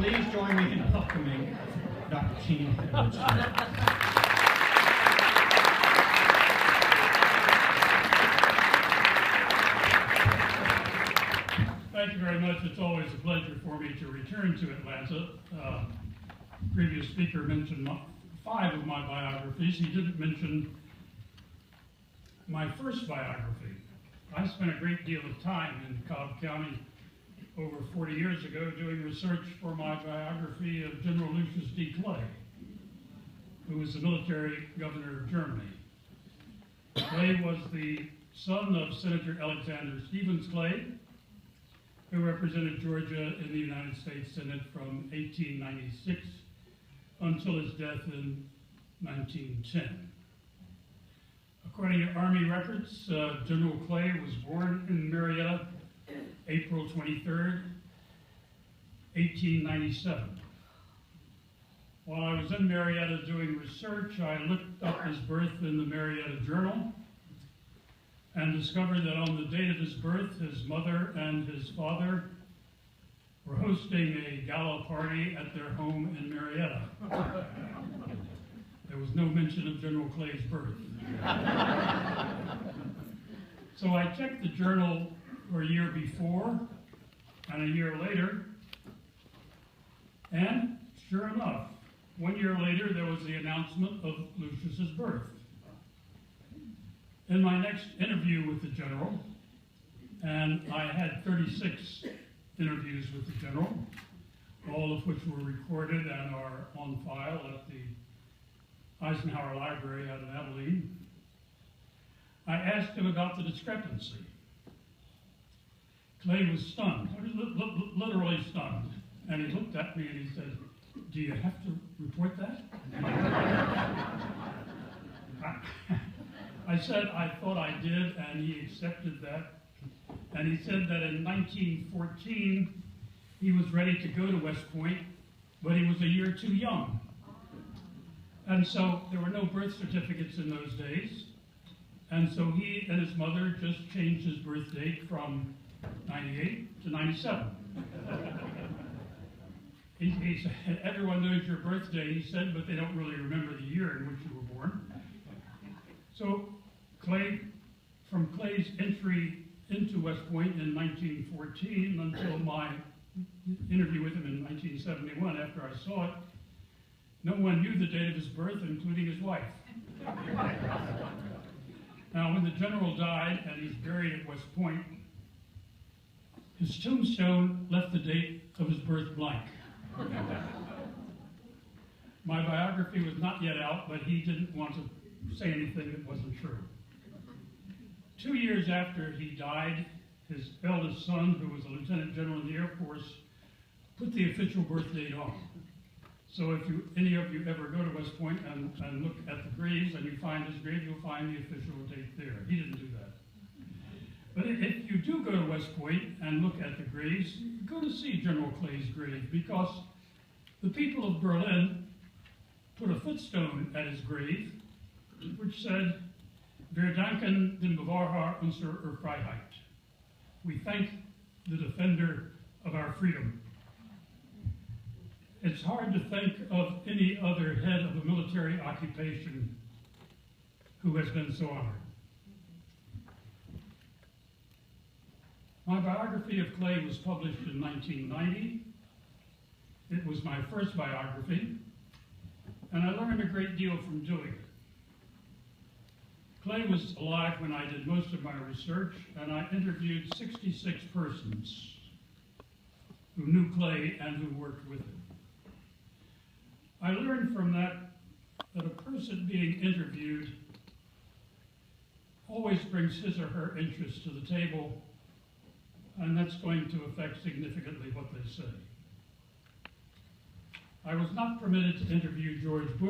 Please join me in welcoming Dr. Gene Edwards. Thank you very much. It's always a pleasure for me to return to Atlanta. Previous speaker mentioned 5 of my biographies. He didn't mention my first biography. I spent a great deal of time in Cobb County over 40 years ago doing research for my biography of General Lucius D. Clay, who was the military governor of Germany. Clay was the son of Senator Alexander Stephens Clay, who represented Georgia in the United States Senate from 1896 until his death in 1910. According to Army records, General Clay was born in Marietta, April 23rd, 1897. While I was in Marietta doing research, I looked up his birth in the Marietta Journal and discovered that on the date of his birth, his mother and his father were hosting a gala party at their home in Marietta. There was no mention of General Clay's birth. So I checked the journal for a year before and a year later, and sure enough, 1 year later there was the announcement of Lucius's birth. In my next interview with the general, and I had 36 interviews with the general, all of which were recorded and are on file at the Eisenhower Library out in Abilene, I asked him about the discrepancy. Clay was stunned, literally stunned, and he looked at me and he said, "Do you have to report that?" I said I thought I did, and he accepted that. And he said that in 1914, he was ready to go to West Point, but he was a year too young. And so there were no birth certificates in those days. And so he and his mother just changed his birth date from 98 to 97. He said, "Everyone knows your birthday," he said, "but they don't really remember the year in which you were born." So from Clay's entry into West Point in 1914 until my interview with him in 1971, after I saw it, no one knew the date of his birth, including his wife. Now, when the general died and he's buried at West Point, his tombstone left the date of his birth blank. My biography was not yet out, but he didn't want to say anything that wasn't true. 2 years after he died, his eldest son, who was a lieutenant general in the Air Force, put the official birth date on. So if any of you ever go to West Point and look at the graves and you find his grave, you'll find the official date there. He didn't do that. But if you do go to West Point and look at the graves, go to see General Clay's grave, because the people of Berlin put a footstone at his grave, which said, "Wir danken dem Bewahrer unserer Freiheit." We thank the defender of our freedom. It's hard to think of any other head of a military occupation who has been so honored. My biography of Clay was published in 1990. It was my first biography, and I learned a great deal from doing it. Clay was alive when I did most of my research, and I interviewed 66 persons who knew Clay and who worked with him. I learned from that a person being interviewed always brings his or her interests to the table, and that's going to affect significantly what they say. I was not permitted to interview George Bush.